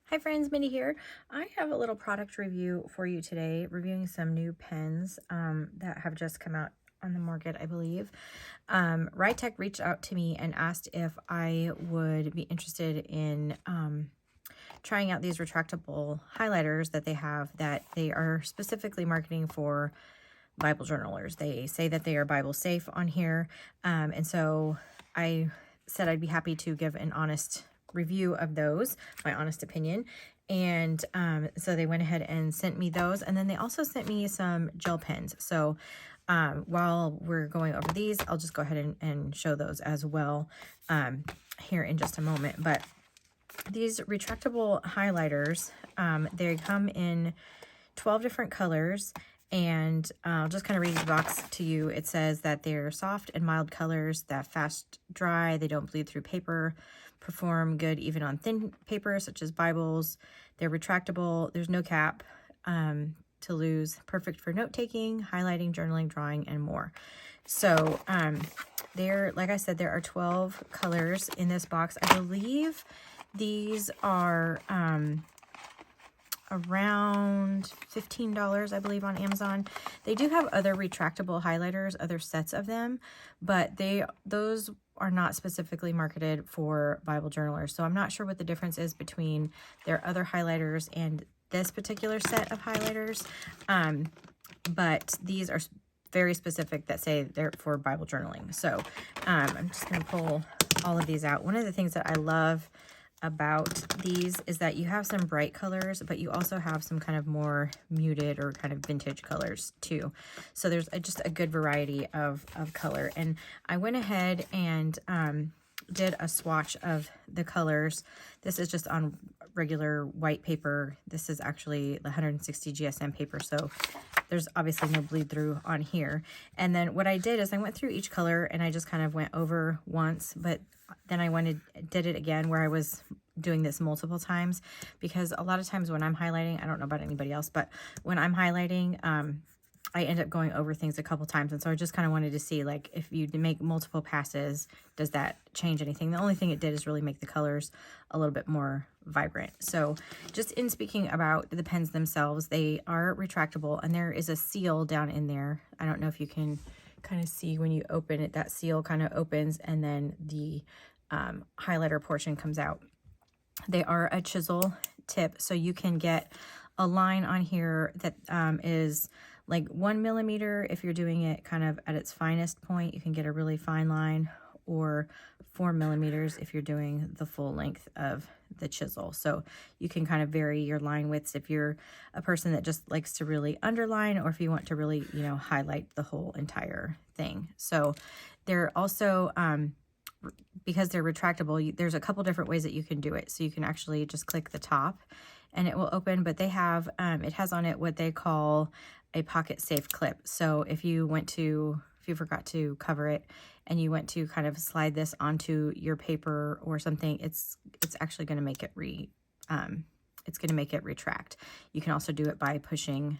Hi friends, Mindy here. I have a little product review for you today, reviewing some new pens that have just come out on the market, I believe. Writech reached out to me and asked if I would be interested in trying out these retractable highlighters that they have that they are specifically marketing for Bible journalers. They say that they are Bible safe on here. And so I said I'd be happy to give an honest review of those, my honest opinion. And so they went ahead and sent me those. And then they also sent me some gel pens. So while we're going over these, I'll just go ahead and show those as well here in just a moment. But these retractable highlighters, they come in 12 different colors. And I'll just kind of read the box to you. It says that they're soft and mild colors that fast dry. They don't bleed through paper, perform good even on thin paper such as Bibles. They're retractable. There's no cap to lose. Perfect for note-taking, highlighting, journaling, drawing, and more. So like I said, there are 12 colors in this box. I believe these are around $15, I believe, on Amazon. They do have other retractable highlighters, other sets of them, but those are not specifically marketed for Bible journalers. So I'm not sure what the difference is between their other highlighters and this particular set of highlighters. But these are very specific that say they're for Bible journaling. So I'm just going to pull all of these out. One of the things that I love about these is that you have some bright colors, but you also have some kind of more muted or kind of vintage colors too. So there's just a good variety of color. And I went ahead and did a swatch of the colors. This is just on regular white paper. This is actually the 160 GSM paper, so there's obviously no bleed through on here. And then what I did is I went through each color and I just kind of went over once, but then I did it again where I was doing this multiple times, because a lot of times when I'm highlighting, I don't know about anybody else, but when I'm highlighting, I end up going over things a couple times. And so I just kind of wanted to see, like, if you make multiple passes, does that change anything? The only thing it did is really make the colors a little bit more vibrant. So just in speaking about the pens themselves, they are retractable, and there is a seal down in there. I don't know if you can kind of see when you open it, that seal kind of opens and then the highlighter portion comes out. They are a chisel tip, so you can get a line on here that is like 1 millimeter if you're doing it kind of at its finest point. You can get a really fine line, or 4 millimeters if you're doing the full length of the chisel. So you can kind of vary your line widths if you're a person that just likes to really underline, or if you want to really, highlight the whole entire thing. So they're also, because they're retractable, there's a couple different ways that you can do it. So you can actually just click the top and it will open, but they have, it has on it what they call a pocket safe clip. So if you forgot to cover it and you went to kind of slide this onto your paper or something, it's actually going to make it retract. You can also do it by pushing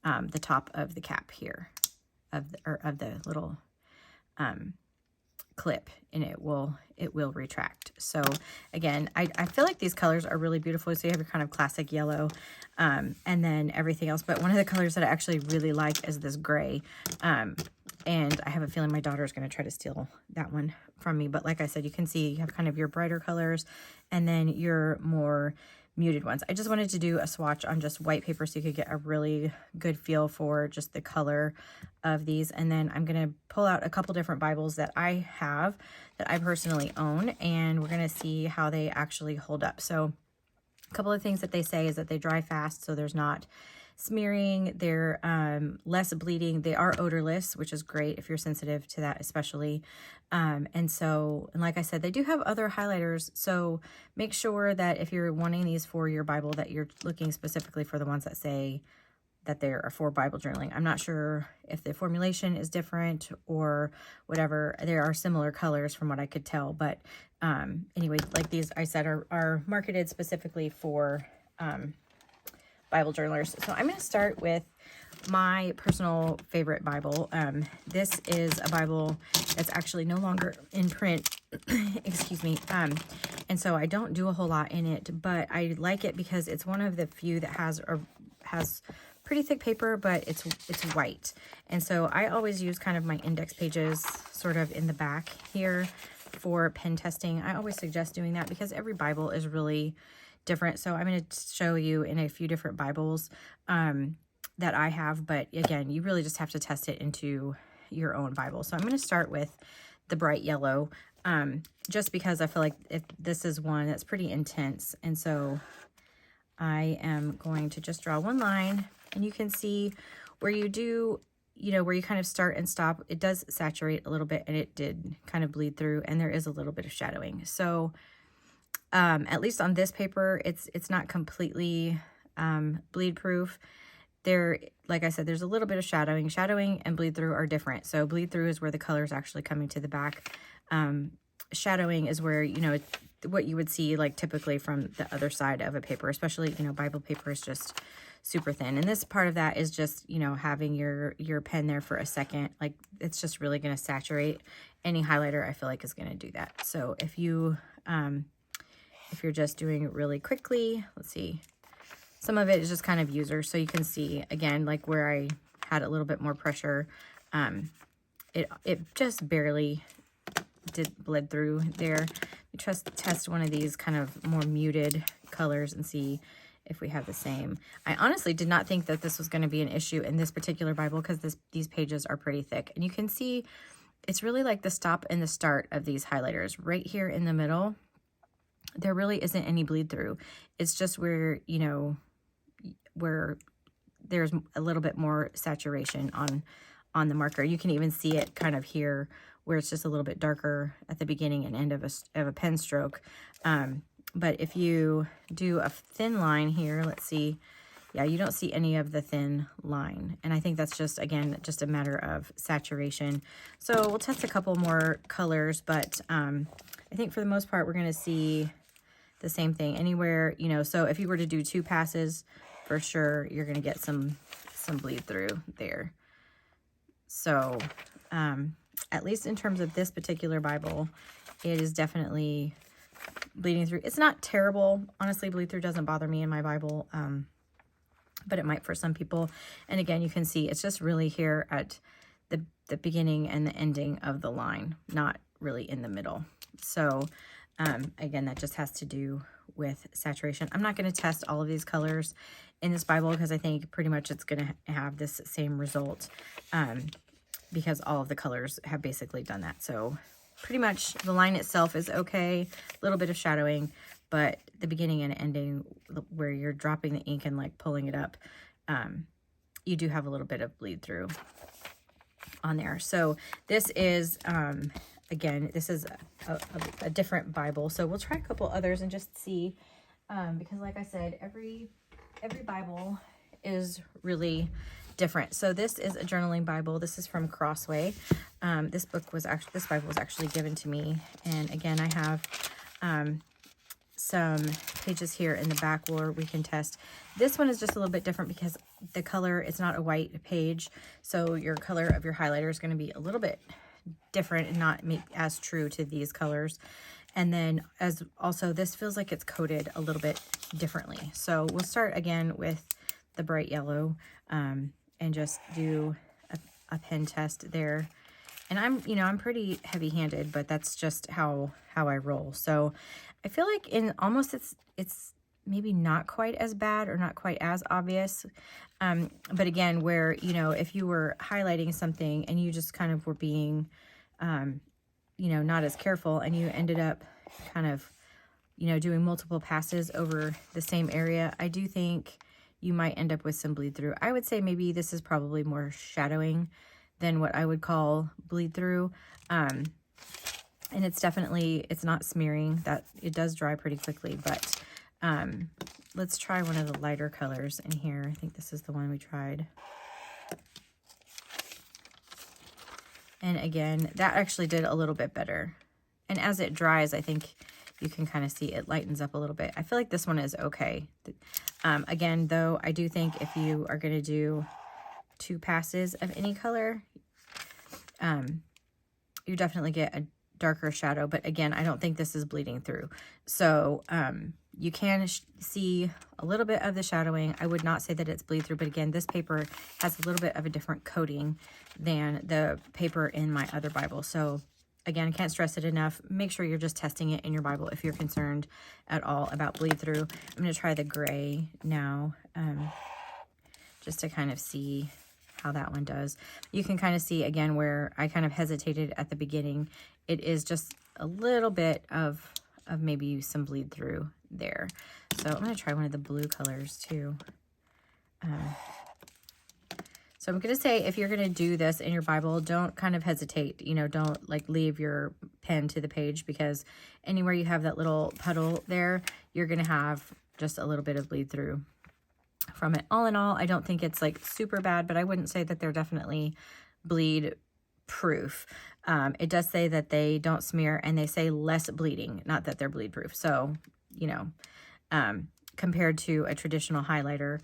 the top of the cap here of the little clip, and it will retract. So again, I feel like these colors are really beautiful. So you have your kind of classic yellow and then everything else, but one of the colors that I actually really like is this gray, and I have a feeling my daughter is going to try to steal that one from me. But like I said, you can see you have kind of your brighter colors and then your more muted ones. I just wanted to do a swatch on just white paper so you could get a really good feel for just the color of these. And then I'm going to pull out a couple different Bibles that I have, that I personally own, and we're going to see how they actually hold up. So a couple of things that they say is that they dry fast, so there's not smearing. They're less bleeding. They are odorless, which is great if you're sensitive to that, especially. And like I said, they do have other highlighters. So make sure that if you're wanting these for your Bible, that you're looking specifically for the ones that say that they're for Bible journaling. I'm not sure if the formulation is different or whatever. There are similar colors from what I could tell. But anyway, like these, I said, are marketed specifically for Bible journalers. So I'm going to start with my personal favorite Bible. This is a Bible that's actually no longer in print, Excuse me. And so I don't do a whole lot in it, but I like it because it's one of the few that has pretty thick paper, but it's white. And so I always use kind of my index pages sort of in the back here for pen testing. I always suggest doing that because every Bible is really different. So I'm going to show you in a few different Bibles that I have, but again, you really just have to test it into your own Bible. So I'm going to start with the bright yellow, just because I feel like this is one that's pretty intense. And so I am going to just draw one line, and you can see where you do, where you kind of start and stop, it does saturate a little bit, and it did kind of bleed through, and there is a little bit of shadowing. So at least on this paper, it's not completely bleed proof. There, like I said, there's a little bit of shadowing. Shadowing and bleed through are different. So bleed through is where the color is actually coming to the back. Shadowing is where, what you would see like typically from the other side of a paper, especially, Bible paper is just super thin. And this part of that is just, having your pen there for a second, like it's just really going to saturate. Any highlighter I feel like is going to do that. So if you're just doing it really quickly, let's see. Some of it is just kind of user. So you can see, again, like where I had a little bit more pressure, it just barely did bled through there. We test one of these kind of more muted colors and see if we have the same. I honestly did not think that this was going to be an issue in this particular Bible because these pages are pretty thick. And you can see it's really like the stop and the start of these highlighters. Right here in the middle, there really isn't any bleed through. It's just where, where there's a little bit more saturation on the marker. You can even see it kind of here where it's just a little bit darker at the beginning and end of a pen stroke. But if you do a thin line here, let's see, yeah, you don't see any of the thin line. And I think that's just, again, just a matter of saturation. So we'll test a couple more colors, but I think for the most part, we're going to see the same thing anywhere, so if you were to do 2 passes, for sure, you're going to get some bleed through there. So at least in terms of this particular Bible, it is definitely bleeding through. It's not terrible. Honestly, bleed through doesn't bother me in my Bible, but it might for some people. And again, you can see it's just really here at the beginning and the ending of the line, not really in the middle. So again, that just has to do with saturation. I'm not going to test all of these colors in this Bible because I think pretty much it's going to have this same result because all of the colors have basically done that. So pretty much the line itself is okay, a little bit of shadowing, but the beginning and ending where you're dropping the ink and like pulling it up, you do have a little bit of bleed through on there. So this is, again, this is a different Bible. So we'll try a couple others and just see, because like I said, every Bible is really different. So this is a journaling Bible. This is from Crossway. This Bible was actually given to me. And again, I have some pages here in the back where we can test. This one is just a little bit different because the color, it's not a white page. So your color of your highlighter is going to be a little bit different and not as true to these colors. And then as also, this feels like it's coated a little bit differently. So we'll start again with the bright yellow and just do a pen test there. And I'm pretty heavy-handed, but that's just how I roll. So I feel like in almost it's maybe not quite as bad or not quite as obvious. But again, where, if you were highlighting something and you just kind of were being, not as careful and you ended up kind of, doing multiple passes over the same area, I do think you might end up with some bleed through. I would say maybe this is probably more shadowing than what I would call bleed through. And it's not smearing. That it does dry pretty quickly, but let's try one of the lighter colors in here. I think this is the one we tried. And again, that actually did a little bit better. And as it dries, I think you can kind of see it lightens up a little bit. I feel like this one is okay. Again, though, I do think if you are going to do 2 passes of any color, you definitely get a darker shadow, but again, I don't think this is bleeding through. So you can see a little bit of the shadowing. I would not say that it's bleed through, but again, this paper has a little bit of a different coating than the paper in my other Bible. So again, I can't stress it enough. Make sure you're just testing it in your Bible if you're concerned at all about bleed through. I'm going to try the gray now, just to kind of see how that one does. You can kind of see again where I kind of hesitated at the beginning. It is just a little bit of maybe some bleed through there. So I'm going to try one of the blue colors too. So I'm going to say, if you're going to do this in your Bible, don't kind of hesitate, you know, don't like leave your pen to the page, because anywhere you have that little puddle there, you're going to have just a little bit of bleed through from it. All in all, I don't think it's like super bad, but I wouldn't say that they're definitely bleed proof. It does say that they don't smear, and they say less bleeding, not that they're bleed proof. So, you know, compared to a traditional highlighter,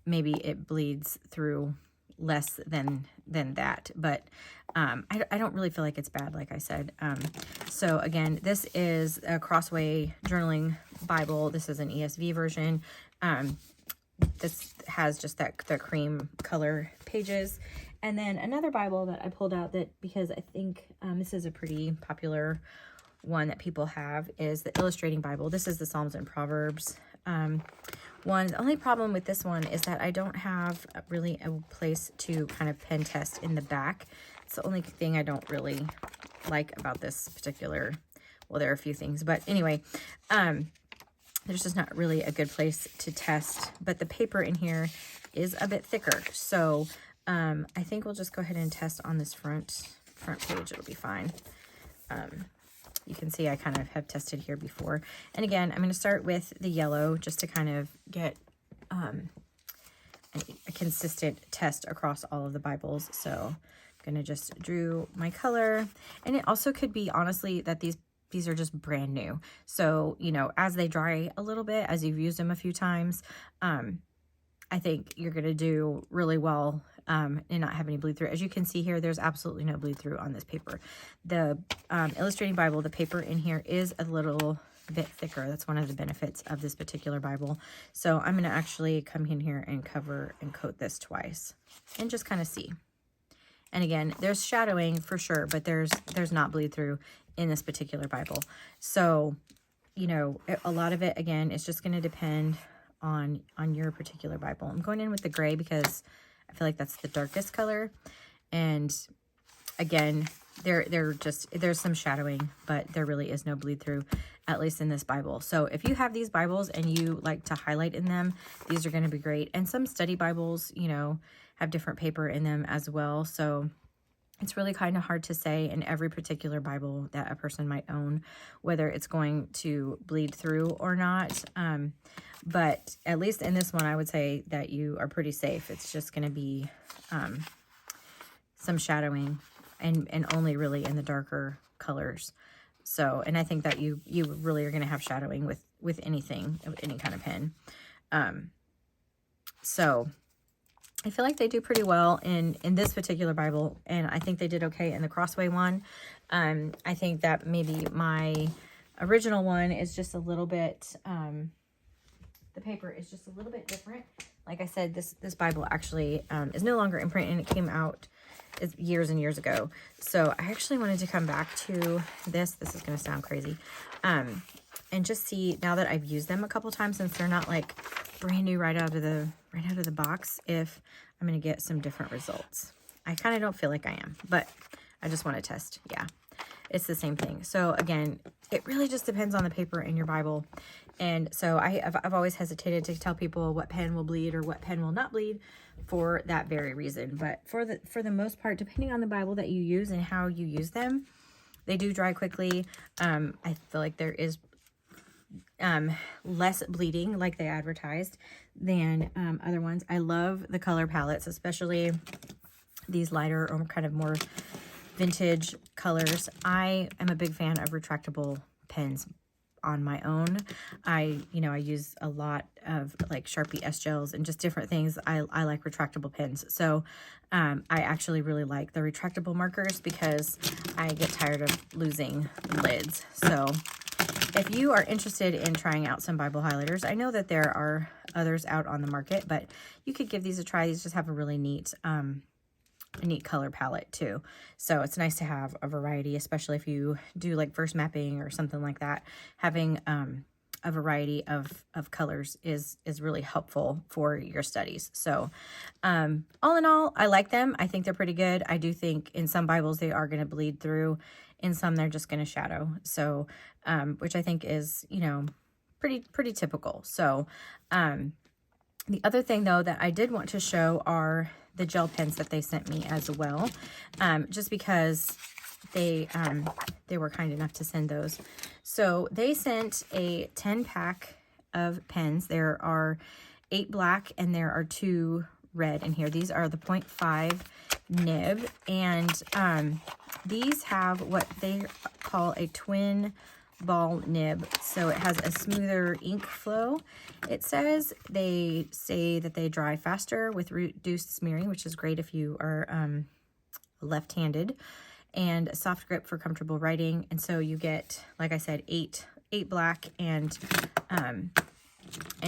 maybe it bleeds through less than that, but I don't really feel like it's bad, like I said. So again, this is a Crossway journaling Bible. This is an ESV version. This has just the cream color pages. And then another Bible that I pulled out, that because I think this is a pretty popular one that people have, is the Illustrating Bible. This is the Psalms and Proverbs one. The only problem with this one is that I don't have really a place to kind of pen test in the back. It's the only thing I don't really like about this particular, well, there are a few things, but anyway, there's just not really a good place to test, but the paper in here is a bit thicker. So I think we'll just go ahead and test on this front page. It'll be fine. You can see I kind of have tested here before. And again, I'm going to start with the yellow just to kind of get a consistent test across all of the Bibles. So I'm going to just drew my color. And it also could be, honestly, that these are just brand new. So, you know, as they dry a little bit, as you've used them a few times, I think you're going to do really well and not have any bleed through. As you can see here, there's absolutely no bleed through on this paper. The Illustrating Bible, the paper in here is a little bit thicker. That's one of the benefits of this particular Bible. So I'm going to actually come in here and cover and coat this twice and just kind of see. And again, there's shadowing for sure, but there's not bleed through in this particular Bible. So, you know, a lot of it, again, is just going to depend on your particular Bible. I'm going in with the gray because I feel like that's the darkest color. And again, there's some shadowing, but there really is no bleed through, at least in this Bible. So if you have these Bibles and you like to highlight in them, these are going to be great. And some study Bibles, you know, have different paper in them as well. So it's really kind of hard to say in every particular Bible that a person might own whether it's going to bleed through or not. But at least in this one, I would say that you are pretty safe. It's just going to be some shadowing and only really in the darker colors. So, and I think that you really are going to have shadowing with anything, any kind of pen. So I feel like they do pretty well in this particular Bible, and I think they did okay in the Crossway one. I think that maybe my original one is just a little bit, the paper is just a little bit different. Like I said, this Bible actually is no longer in print, and it came out years and years ago. So I actually wanted to come back to this. This is going to sound crazy. And just see, now that I've used them a couple times, since they're not like brand new right out of the box, if I'm going to get some different results. I kind of don't feel like I am, but I just want to test. Yeah, it's the same thing. So again, it really just depends on the paper in your Bible. And so I've always hesitated to tell people what pen will bleed or what pen will not bleed for that very reason. But for the most part, depending on the Bible that you use and how you use them, they do dry quickly. I feel like there is less bleeding, like they advertised, than other ones. I love the color palettes, especially these lighter or kind of more vintage colors. I am a big fan of retractable pens, on my own. I use a lot of like Sharpie S gels and just different things. I like retractable pens. So I actually really like the retractable markers because I get tired of losing lids. So if you are interested in trying out some Bible highlighters, I know that there are others out on the market, but you could give these a try. These just have a really neat color palette too. So it's nice to have a variety, especially if you do like verse mapping or something like that. Having a variety of colors is really helpful for your studies. So all in all, I like them. I think they're pretty good. I do think in some Bibles they are going to bleed through. In some they're just going to shadow. So which I think is, pretty typical. So the other thing though that I did want to show are the gel pens that they sent me as well, just because they were kind enough to send those. So they sent a 10-pack of pens. There are 8 black and there are 2 red in here. These are the 0.5 nib, and these have what they call a twin ball nib, so it has a smoother ink flow. It says they say that they dry faster with reduced smearing, which is great if you are left-handed, and a soft grip for comfortable writing. And so you get, like I said, 8 black and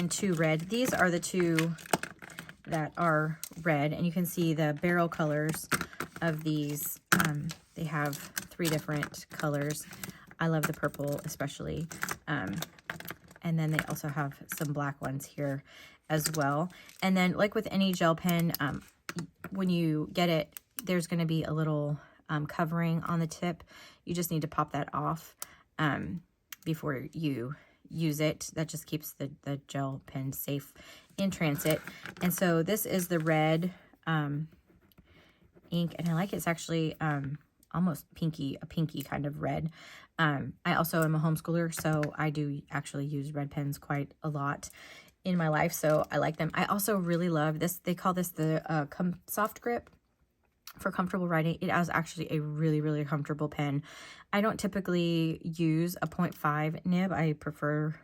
2 red. These are the 2 that are red, and you can see the barrel colors of these. They have 3 different colors. I love the purple especially. And then they also have some black ones here as well. And then like with any gel pen, when you get it, there's going to be a little covering on the tip. You just need to pop that off before you use it. That just keeps the gel pen safe in transit. And so this is the red ink, and I like it's actually almost a pinky kind of red. I also am a homeschooler, so I do actually use red pens quite a lot in my life, so I like them. I also really love this. They call this the soft grip for comfortable writing. It is actually a really, really comfortable pen. I don't typically use a 0.5 nib. I prefer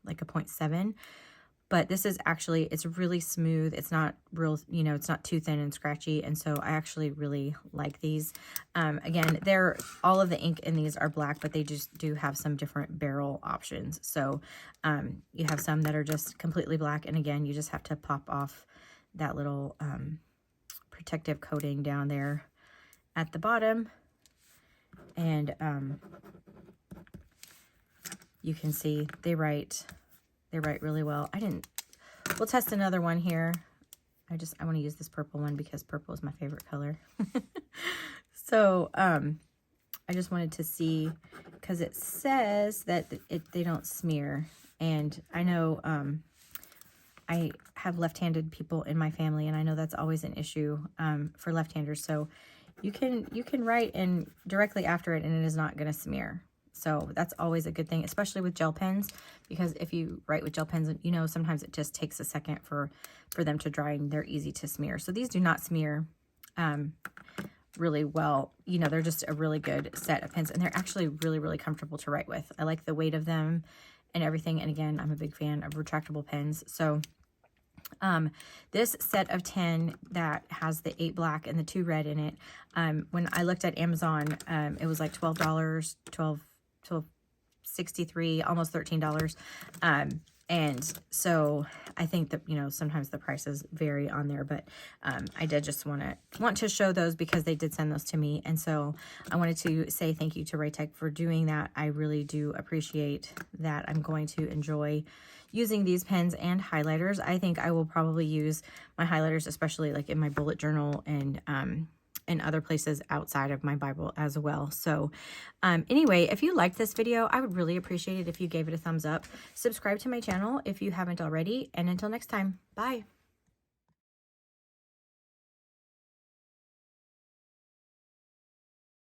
like a 0.7. But this is actually, it's really smooth. It's not real, it's not too thin and scratchy. And so I actually really like these. Again, all of the ink in these are black, but they just do have some different barrel options. So you have some that are just completely black. And again, you just have to pop off that little protective coating down there at the bottom. And you can see they write really well. We'll test another one here. I want to use this purple one because purple is my favorite color. So I just wanted to see, because it says that they don't smear. And I know I have left-handed people in my family, and I know that's always an issue for left-handers. So you can write in directly after it and it is not going to smear. So that's always a good thing, especially with gel pens, because if you write with gel pens, sometimes it just takes a second for them to dry, and they're easy to smear. So these do not smear really well. They're just a really good set of pens, and they're actually really, really comfortable to write with. I like the weight of them and everything. And again, I'm a big fan of retractable pens. So this set of 10 that has the 8 black and the 2 red in it, when I looked at Amazon, it was like $12, $12.63, almost $13. And so I think that, sometimes the prices vary on there, but I did just want to show those because they did send those to me. And so I wanted to say thank you to Writech for doing that. I really do appreciate that. I'm going to enjoy using these pens and highlighters. I think I will probably use my highlighters, especially like in my bullet journal and other places outside of my Bible as well. So anyway, if you liked this video, I would really appreciate it if you gave it a thumbs up. Subscribe to my channel if you haven't already. And until next time, bye.